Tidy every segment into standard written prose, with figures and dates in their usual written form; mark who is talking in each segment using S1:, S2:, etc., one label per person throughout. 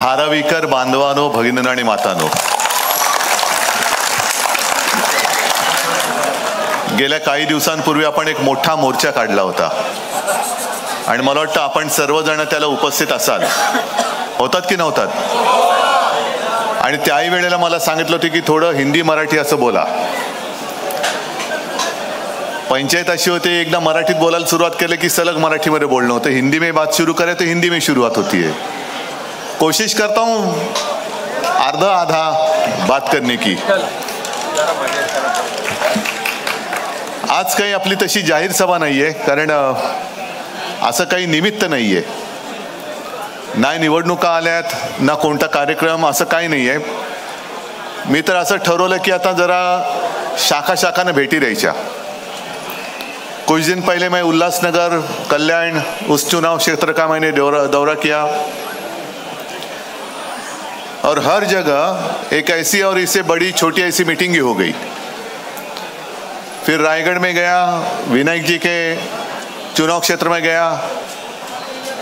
S1: धारावीकर बांधवानो, भगिनींनो आणि मातांनो, गेल्या काही दिवसांपूर्वी आपण एक मोठा मोर्चा काढला होता आणि मला वाटतं आपण सर्वजण त्याला उपस्थित असाल. होतात की नव्हतात? आणि त्याही वेळेला मला सांगितलं होतं की थोडं हिंदी मराठी असं बोला. पंचायत अशी होती, एकदा मराठीत बोलायला सुरुवात केलं की सलग मराठीमध्ये बोलणं होतं. हिंदी में बात शुरू करे तो हिंदी में शुरुआत होती है. कोशिश करता हूँ आधा आधा बात करने की. आज काही आपली तशी जाहीर सभा नाहीये, कारण असं काही निमित्त नाहीये. नाही निवडणुका आल्यात ना कोणता कार्यक्रम, असं काही नाहीये. मी तर असं ठरवलं की आता जरा शाखा शाखाने भेटी द्यायच्या. कुछ दिन पहले मैं उल्लासनगर, कल्याण उस चुनाव क्षेत्र का मैंने दौरा किया और हर जगह एक ऐसी और इससे बड़ी छोटी ऐसी मीटिंग ही हो गई. फिर रायगढ़ में गया, विनायक जी के चुनाव क्षेत्र में गया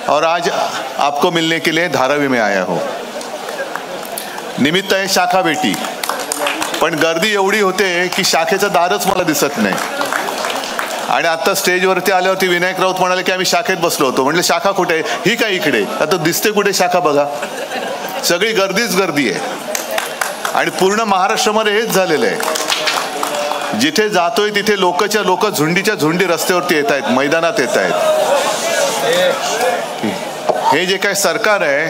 S1: और आज आपको मिलने के लिए धारावी में आया हूँ. निमित्त आहे शाखा भेटी, पण गर्दी एवढी होते की शाखेचं दारच मला दिसत नाही. आणि आता स्टेजवरती आल्यावरती विनायक राऊत म्हणाले की आम्ही शाखेत बसलो होतो. म्हटलं शाखा कुठे? ही काय इकडे? आता दिसते कुठे शाखा? बघा, सगळी गर्दीच गर्दी आहे. आणि पूर्ण महाराष्ट्रामध्ये हेच झालेलं आहे. जिथे जातोय तिथे लोकच्या लोक, झुंडीच्या झुंडी रस्त्यावरती येत आहेत, मैदानात येत आहेत. हे जे काय सरकार है,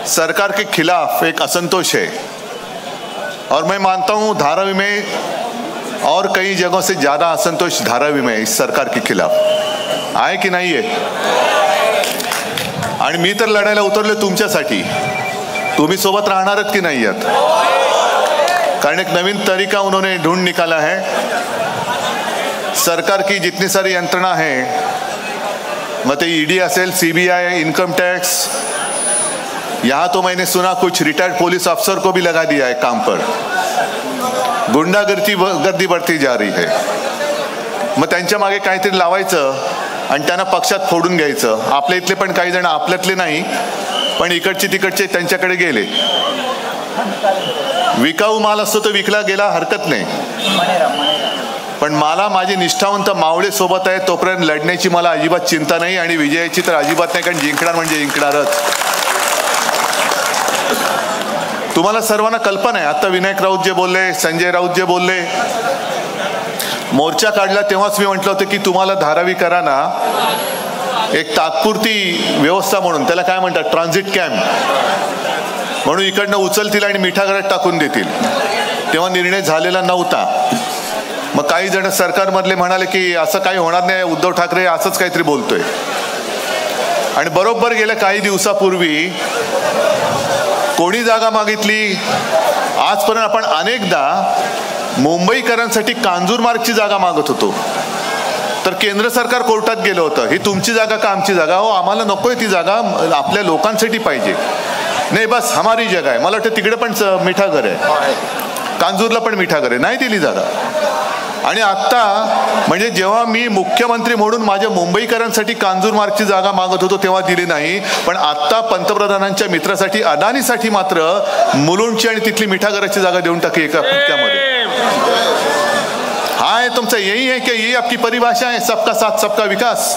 S1: सरकार के खिलाफ एक असंतोष है. और मैं मानता हूं धारावी में और कई जगहों से ज्यादा असंतोष धारावी में इस सरकार के खिलाफ आहे की नाही आहे. आणि मी तर लढायला उतरले तुमच्यासाठी. तुम्ही सोबत राहणारच की नाही आहात? कारण एक नवीन तरीका उन्होंने ढूंढ निकाला है. सरकार की जितनी सारी यंत्रणा है, मत ईडी असेल, सीबीआई, इनकम टैक्स, यहाँ तो मैंने सुना कुछ रिटायर्ड पुलिस अफसर को भी लगा दिया है काम पर. गुंडागर्दी बढ़ती जा रही है. मग त्यांच्या मागे काहीतरी लावायचं आणि त्यांना पक्षात फोडून घ्यायचं. आपल्या इथले पण काही जण, आपल्यातले नाही पण इकडचे तिकडचे त्यांच्याकडे गेले. विकाऊ माल असतो तो विकला गेला, हरकत नाही. पण मला माझे निष्ठावंत मावळे सोबत आहे, तोपर्यंत लढण्याची मला अजिबात चिंता नाही आणि विजयाची तर अजिबात नाही, कारण जिंकणार म्हणजे जिंकणारच. तुम्हाला सर्वांना कल्पना आहे. आता विनायक राऊत जे बोलले, संजय राऊत जे बोलले, मोर्चा काढला तेव्हाच मी म्हटलं होतं की तुम्हाला धारावीकरांना एक तात्पुरती व्यवस्था म्हणून, त्याला काय म्हणतात, ट्रान्झिट कॅम्प म्हणून इकडनं उचलतील आणि मिठागरात टाकून देतील. तेव्हा निर्णय झालेला नव्हता. मग काही जण सरकारमधले म्हणाले की असं काही होणार नाही, उद्धव ठाकरे असंच काहीतरी बोलतोय. आणि बरोबर गेल्या काही दिवसापूर्वी कोणी जागा मागितली? आजपर्यंत आपण अनेकदा मुंबईकरांसाठी कांजूरमार्गची जागा मागत होतो, तर केंद्र सरकार कोर्टात गेलं होतं, ही तुमची जागा का आमची जागा? हो, आम्हाला नकोय ती जागा, आपल्या लोकांसाठी पाहिजे. नाही, बस हमारी जगह आहे. मला वाटतं तिकडे पण मिठागर आहे, कांजूरला पण मिठागर आहे, नाही दिली जागा. आणि आत्ता म्हणजे जेव्हा मी मुख्यमंत्री म्हणून माझ्या मुंबईकरांसाठी कांजूरमार्गची जागा मागत होतो तेव्हा दिली नाही, पण आत्ता पंतप्रधानांच्या मित्रासाठी, अदानीसाठी मात्र मुलुंडची आणि तिथली मिठागराची जागा देऊन टाकली एका फटक्यामध्ये. हाँ, है तुमसे यही है कि ये आपकी परिभाषा है, सबका साथ सबका विकास?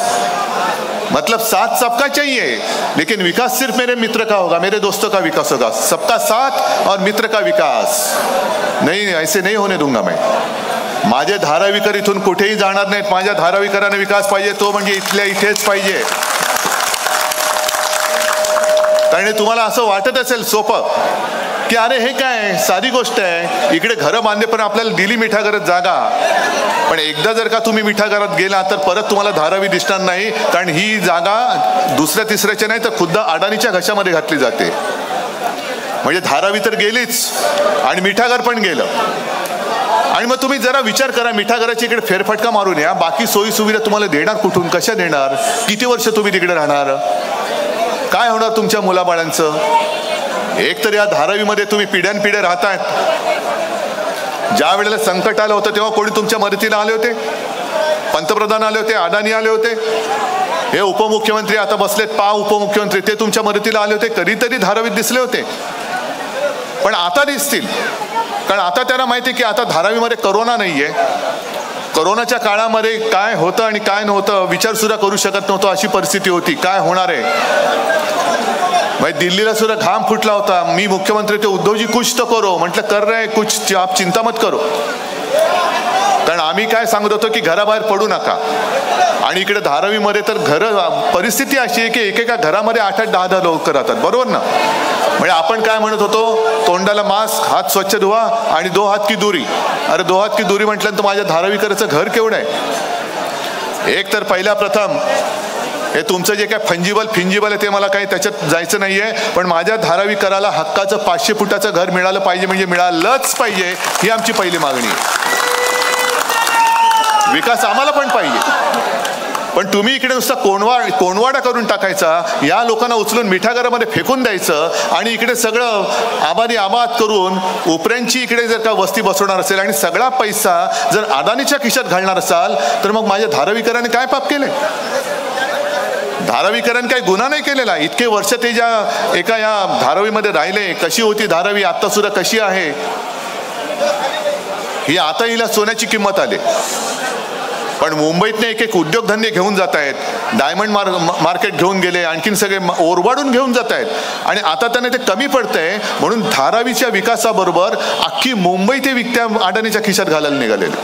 S1: मतलब साथ सबका चाहिए, लेकिन विकास सिर्फ मेरे मित्र का होगा, मेरे दोस्तों का विकास होगा. सबका साथ और मित्र का विकास नहीं, ऐसे नहीं होने दूंगा मैं. माझे धारावीकर इथून कुठेही जाणार नाहीत. माझ्या धारावीकरांना विकास पाहिजे, तो म्हणजे इथल्या इथेच पाहिजे. कारण तुम्हाला असं वाटत असेल सोपं की अरे हे काय साधी गोष्ट आहे, इकडे घरं बांधले पण आपल्याला दिली मिठागरात जागा. पण एकदा जर का तुम्ही मिठागरात गेला तर परत तुम्हाला धारावी दिसणार नाही, कारण ही जागा दुसऱ्या तिसऱ्याच्या नाही तर खुद्द अडानीच्या घशामध्ये घातली जाते. म्हणजे धारावी तर गेलीच आणि मिठागर पण गेलं. आणि मग तुम्ही जरा विचार करा, मिठागराची इकडे फेरफटका मारून या, बाकी सोयी सुविधा तुम्हाला देणार कुठून, कशा देणार? किती वर्ष तुम्ही तिकडे राहणार? काय होणार तुमच्या मुलाबाळांचं? एक तर या धारावीमध्ये तुम्ही पिढ्यानपिढ्या राहतायत. ज्या वेळेला संकट आलं होतं तेव्हा कोणी तुमच्या मदतीला आले होते? पंतप्रधान आले होते, अदानी आले होते. हे उपमुख्यमंत्री आता बसलेत, उपमुख्यमंत्री, ते तुमच्या मदतीला आले होते, कधीतरी धारावीत दिसले होते, पण आता दिसतील. कारण आता त्यांना माहिती की आता धारावीमध्ये करोना नाहीये. करोनाच्या काळामध्ये काय होतं आणि काय नव्हतं विचार सुद्धा करू शकत नव्हतं, अशी परिस्थिती होती. काय होणार आहे, दिल्लीला सुद्धा घाम फुटला होता. मी मुख्यमंत्री ते उद्धवजी कुछ तो करो, म्हटलं कर रहे कुछ, आप चिंता मत करो. कारण आम्ही काय सांगत होतो की घराबाहेर पडू नका. आणि इकडे धारावीमध्ये तर परिस्थिती अशी आहे की एकेका घरामध्ये 8-10 लोक राहतात, बरोबर ना. म्हणजे आपण काय म्हणत होतो, तोंडाला मास्क, हात स्वच्छ धुवा आणि 2 हात की दुरी. अरे 2 हात की दुरी म्हटल्यानंतर माझ्या धारावीकरांचं घर केवढं आहे. एक तर पहिला प्रथम हे तुमचं जे काय फिंजिबल आहे ते मला काही त्याच्यात जायचं नाहीये, पण माझ्या धारावीकराला हक्काचं 500 फुटाचं घर मिळालं पाहिजे, म्हणजे मिळालंच पाहिजे, ही आमची पहिली मागणी आहे. विकास आम्हाला पण पाहिजे, पण तुम्ही इकडे नुसता कोणवाडा करून टाकायचा, या लोकांना उचलून मिठागरामध्ये फेकून द्यायचं आणि इकडे सगळं आबाद करून उपऱ्यांची इकडे जर का वस्ती बसवणार असेल आणि सगळा पैसा जर अदानीच्या खिशात घालणार असाल तर मग माझ्या धारावीकरांनी काय पाप केले. धारावीकरांनी काही गुन्हा नाही केलेला. इतके वर्ष ते ज्या एका या धारावीमध्ये राहिले, कशी होती धारावी, आता सुद्धा कशी आहे, ही आता हिला सोन्याची किंमत आली. पण मुंबईतने एक उद्योगधंदे घेऊन जात आहेत, डायमंड मार्केट घेऊन गेले, आणखीन सगळे ओरबाडून घेऊन जात आहेत, आणि आता त्यांना ते कमी पडतंय म्हणून धारावीच्या विकासाबरोबर अख्खी मुंबई ते विकत्या अडाणीच्या खिशात घालायला निघालेले.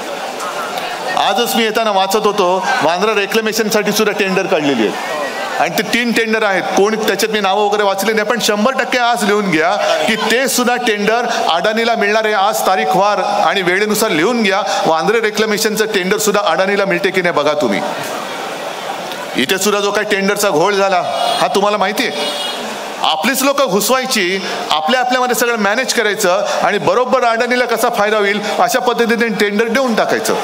S1: आजच मी येताना वाचत होतो, वांद्रा रेक्लेमेशनसाठी सुद्धा टेंडर काढलेली आहेत आणि ते 3 टेंडर आहेत. कोण त्याच्यात मी नावं वगैरे वाचले नाही, पण 100% आज लिहून घ्या की ते सुद्धा टेंडर अडाणीला मिळणार आहे. आज तारीखवार आणि वेळेनुसार लिहून घ्या. वांद्रे रेक्लेमेशनचं टेंडर सुद्धा अडाणीला मिळते की नाही बघा तुम्ही. इथे सुद्धा जो काही टेंडरचा घोळ झाला हा तुम्हाला माहिती आहे. आपलीच लोक घुसवायची, आपल्यामध्ये सगळं मॅनेज करायचं आणि बरोबर अडाणीला कसा फायदा होईल अशा पद्धतीने टेंडर देऊन टाकायचं.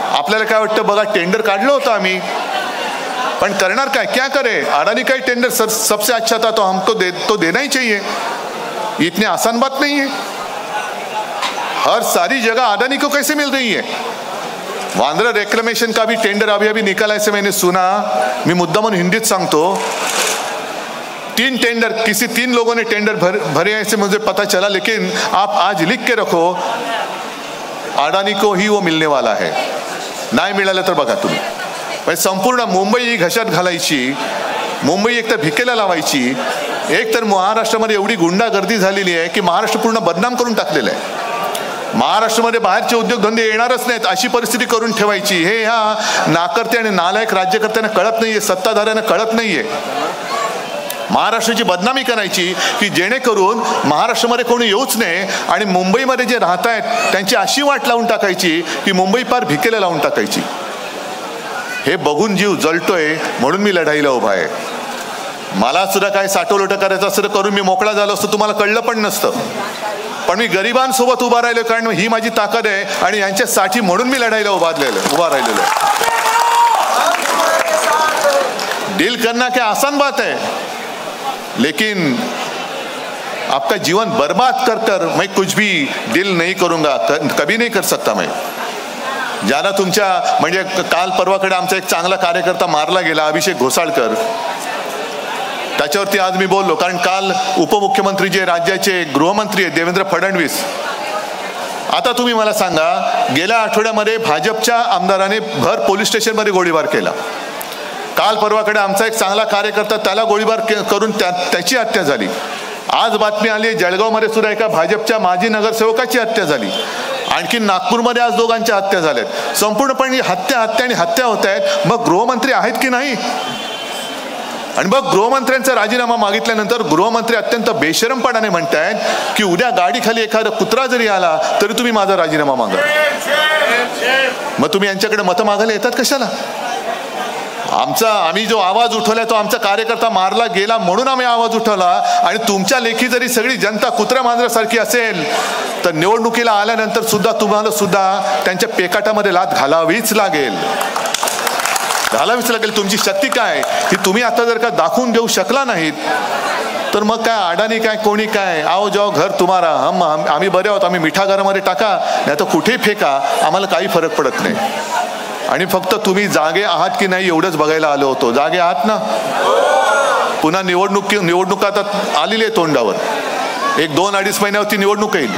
S1: आपल्याला काय वाटतं, बघा टेंडर काढलं होतं आम्ही, पण करणार काय, क्या करे. अडानी का टेंडर सबसे अच्छा था तो हमको तो देना ही चाहिए. इतनी आसान बात नहीं है. हर सारी जगह अडानी को कैसे मिल रही है. वांद्रा रेक्लेमेशन का भी टेंडर अभी निकला ऐसे मैंने सुना. मी मुद्दामून हिंदीत सांगतो. 3 टेंडर, किसी 3 लोगों ने टेंडर भरे ऐसे मुझे पता चला, लेकिन आप आज लिख के रखो अडानी को ही वो मिलने वाला है. नाही मिळालं तर बघा तुम्ही. संपूर्ण मुंबई घशात घालायची, मुंबई एक तर भिकेला लावायची, एक तर महाराष्ट्रामध्ये एवढी गुंडागर्दी झालेली आहे की महाराष्ट्र पूर्ण बदनाम करून टाकलेलं आहे. महाराष्ट्रामध्ये बाहेरचे उद्योगधंदे येणारच नाहीत अशी परिस्थिती करून ठेवायची. हे ह्या नाकर्ते आणि नालायक राज्यकर्त्यांना कळत नाहीये, सत्ताधाऱ्यांना कळत नाहीये. महाराष्ट्राची बदनामी करायची की जेणेकरून महाराष्ट्रामध्ये कोणी येऊच नये आणि मुंबईमध्ये जे राहत आहेत त्यांची अशी वाट लावून टाकायची की मुंबई पार भिकेला लावून टाकायची. हे बघून जीव जळतोय म्हणून मी लढाईला उभा आहे. मला सुद्धा काय साठवलोट करायचं असं करून मी मोकळा झालो असतो, तुम्हाला कळलं पण नसतं. पण मी गरिबांसोबत उभा राहिलो कारण ही माझी ताकद आहे आणि यांच्यासाठी म्हणून मी लढाईला उभा राहिलेलो. डील करना क्या आसान बात है, लेकिन आपका जीवन बर्बाद कर मैं कुछ भी डील नहीं करूंगा, कभी नहीं कर सकता मैं. ज्याला तुमच्या म्हणजे काल परवाकडे आमचा एक चांगला कार्यकर्ता मारला गेला, अभिषेक घोसाळकर, त्याच्यावरती आज मी बोललो. कारण काल उपमुख्यमंत्री जे राज्याचे गृहमंत्री आहेत देवेंद्र फडणवीस, आता तुम्ही मला सांगा, गेल्या आठवड्यामध्ये भाजपच्या आमदाराने भर पोलीस स्टेशनमध्ये गोळीबार केला. काल परवाकडे आमचा एक चांगला कार्यकर्ता, त्याला गोळीबार करून त्याची हत्या झाली. आज बातमी आली जळगावमध्ये सुद्धा एका भाजपच्या माजी नगरसेवकाची हत्या झाली. आणखी नागपूरमध्ये आज 2घांच्या हत्या झाल्यात. संपूर्णपणे हत्या होत आहेत. मग गृहमंत्री आहेत की नाही. आणि मग गृहमंत्र्यांचा राजीनामा मागितल्यानंतर गृहमंत्री अत्यंत बेशरमपणाने म्हणतायत की उद्या गाडीखाली एखादा कुत्रा जरी आला तरी तुम्ही माझा राजीनामा मागा. मग तुम्ही यांच्याकडे मतं मागायला येतात कशाला. आम्ही जो आवाज उठवलाय तो आमचा कार्यकर्ता मारला गेला म्हणून आम्ही आवाज उठवला. आणि तुमच्या लेखी जरी सगळी जनता कुत्र्या मांजरासारखी असेल तर निवडणुकीला आल्यानंतर सुद्धा तुम्हाला सुद्धा त्यांच्या पेकाटामध्ये लाथ घालावीच लागेल. तुमची शक्ती काय ही तुम्ही आता जर का दाखवून देऊ शकला नाहीत तर मग काय अडाणी काय कोणी काय, आओ जाओ घर तुम्हारा, आम्ही बरे आहोत, आम्ही मिठागरामध्ये टाका नाही तर कुठेही फेका, आम्हाला काही फरक पडत नाही. आणि फक्त तुम्ही जागे आहात की नाही एवढंच बघायला आलो होतो. जागे आहात ना? पुन्हा निवडणूक आता आलेली आहे तोंडावर. 1-2-2.5 महिन्यावरती निवडणूक येईल.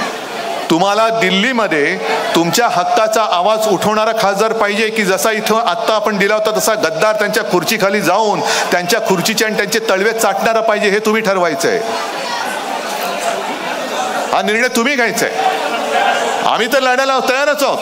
S1: तुम्हाला दिल्लीमध्ये तुमच्या हक्काचा आवाज उठवणारा खासदार पाहिजे की जसा इथं आत्ता आपण दिला होता तसा गद्दार त्यांच्या खुर्चीखाली जाऊन त्यांच्या खुर्चीचे आणि त्यांचे तळवे चाटणारा पाहिजे, हे तुम्ही ठरवायचंय. हा निर्णय तुम्ही घ्यायचा आहे. आम्ही तर लढायला तयारच आहोत.